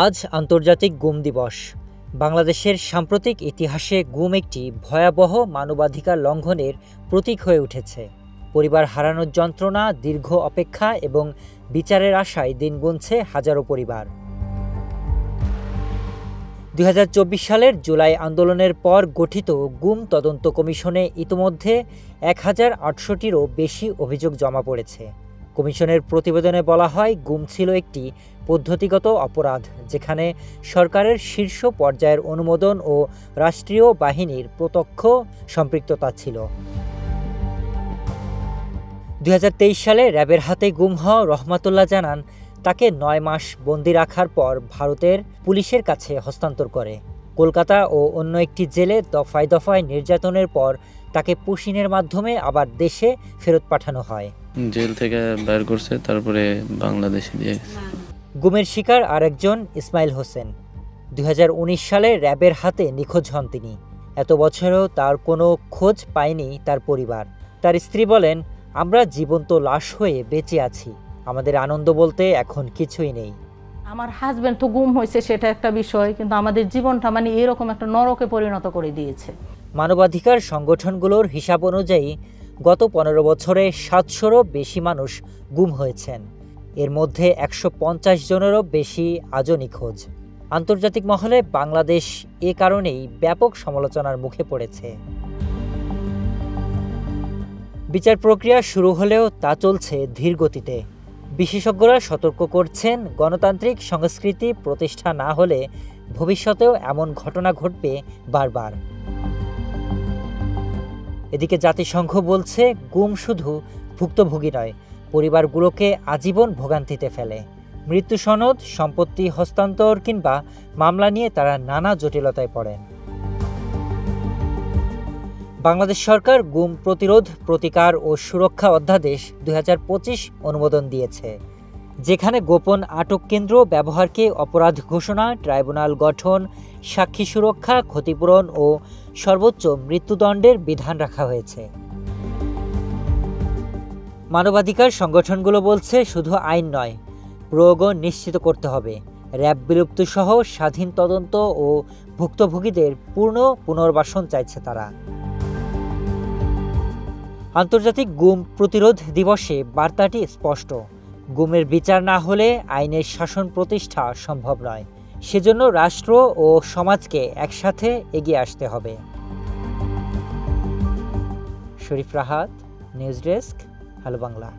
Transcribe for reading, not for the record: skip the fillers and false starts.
আজ আন্তর্জাতিক গুম দিবস। বাংলাদেশের সাম্প্রতিক ইতিহাসে গুম একটি ভয়াবহ মানবাধিকার লঙ্ঘনের প্রতীক হয়ে উঠেছে। পরিবার হারানোর যন্ত্রণা, দীর্ঘ অপেক্ষা এবং বিচারের আশায় দিন গুনছে হাজারো পরিবার। ২০২৪ সালের জুলাই আন্দোলনের পর গঠিত গুম তদন্ত কমিশনে ইতোমধ্যে ১,৮০০টিরও বেশি অভিযোগ জমা পড়েছে। কমিশনের প্রতিবেদনে বলা হয়, গুম ছিল একটি পদ্ধতিগত অপরাধ, যেখানে সরকারের শীর্ষ পর্যায়ের অনুমোদন ও রাষ্ট্রীয় বাহিনীর প্রত্যক্ষ সম্পৃক্ততা ছিল। ২০২৩ সালে র্যাবের হাতে গুম হওয়া রহমাতুল্লাহ জানান, তাকে ৯ মাস বন্দি রাখার পর ভারতের পুলিশের কাছে হস্তান্তর করে। কলকাতা ও অন্য একটি জেলে দফায় দফায় নির্যাতনের পর তাকে পুশিনের মাধ্যমে আবার দেশে ফেরত পাঠানো হয়। জেল থেকে বের করছে, তারপরে বাংলাদেশে দিয়ে গেছে। গুমের শিকার আরেকজন ইসমাইল হোসেন। ২০১৯ সালে র্যাবের হাতে নিখোঁজ হন তিনি। এত বছরেও তার কোনো খোঁজ পায়নি তার পরিবার। তার স্ত্রী বলেন, আমরা জীবন্ত লাশ হয়ে বেঁচে আছি, আমাদের আনন্দ বলতে এখন কিছুই নেই। আমার হাজব্যান্ড তো গুম হয়েছে, সেটা একটা বিষয়, কিন্তু আমাদের জীবনটা এরকম একটা নরকে পরিণত করে দিয়েছে। মানবাধিকার সংগঠনগুলোর হিসাব অনুযায়ী গত ১৫ বছরে ৭০০রও বেশি মানুষ গুম হয়েছেন। এর মধ্যে ১৫০ জনেরও বেশি আজও নিখোঁজ। আন্তর্জাতিক মহলে বাংলাদেশ এ কারণেই ব্যাপক সমালোচনার মুখে পড়েছে। বিচার প্রক্রিয়া শুরু হলেও তা চলছে ধীর গতিতে। বিশেষজ্ঞরা সতর্ক করছেন, গণতান্ত্রিক সংস্কৃতি প্রতিষ্ঠা না হলে ভবিষ্যতেও এমন ঘটনা ঘটবে বারবার। এদিকে জাতিসংঘ বলছে, গুম শুধু ভুক্তভোগী নয়, পরিবারগুলোকে আজীবন ভোগান্তিতে ফেলে। মৃত্যু সনদ, সম্পত্তি হস্তান্তর কিংবা মামলা নিয়ে তারা নানা জটিলতায় পড়েন। বাংলাদেশ সরকার গুম প্রতিরোধ, প্রতিকার ও সুরক্ষা অধ্যাদেশ ২০২৫ অনুমোদন দিয়েছে, যেখানে গোপন আটক কেন্দ্র ব্যবহারকে অপরাধ ঘোষণা, ট্রাইব্যুনাল গঠন, সাক্ষী সুরক্ষা, ক্ষতিপূরণ ও সর্বোচ্চ মৃত্যুদণ্ডের বিধান রাখা হয়েছে। মানবাধিকার সংগঠনগুলো বলছে, শুধু আইন নয়, প্রয়োগও নিশ্চিত করতে হবে। র্যাব বিলুপ্তি সহ স্বাধীন তদন্ত ও ভুক্তভোগীদের পূর্ণ পুনর্বাসন চাইছে তারা। আন্তর্জাতিক গুম প্রতিরোধ দিবসে বার্তাটি স্পষ্ট, গুমের বিচার না হলে আইনের শাসন প্রতিষ্ঠা সম্ভব নয়। সেজন্য রাষ্ট্র ও সমাজকে একসাথে এগিয়ে আসতে হবে। Sharif Rahat, news desk, hello Bangla.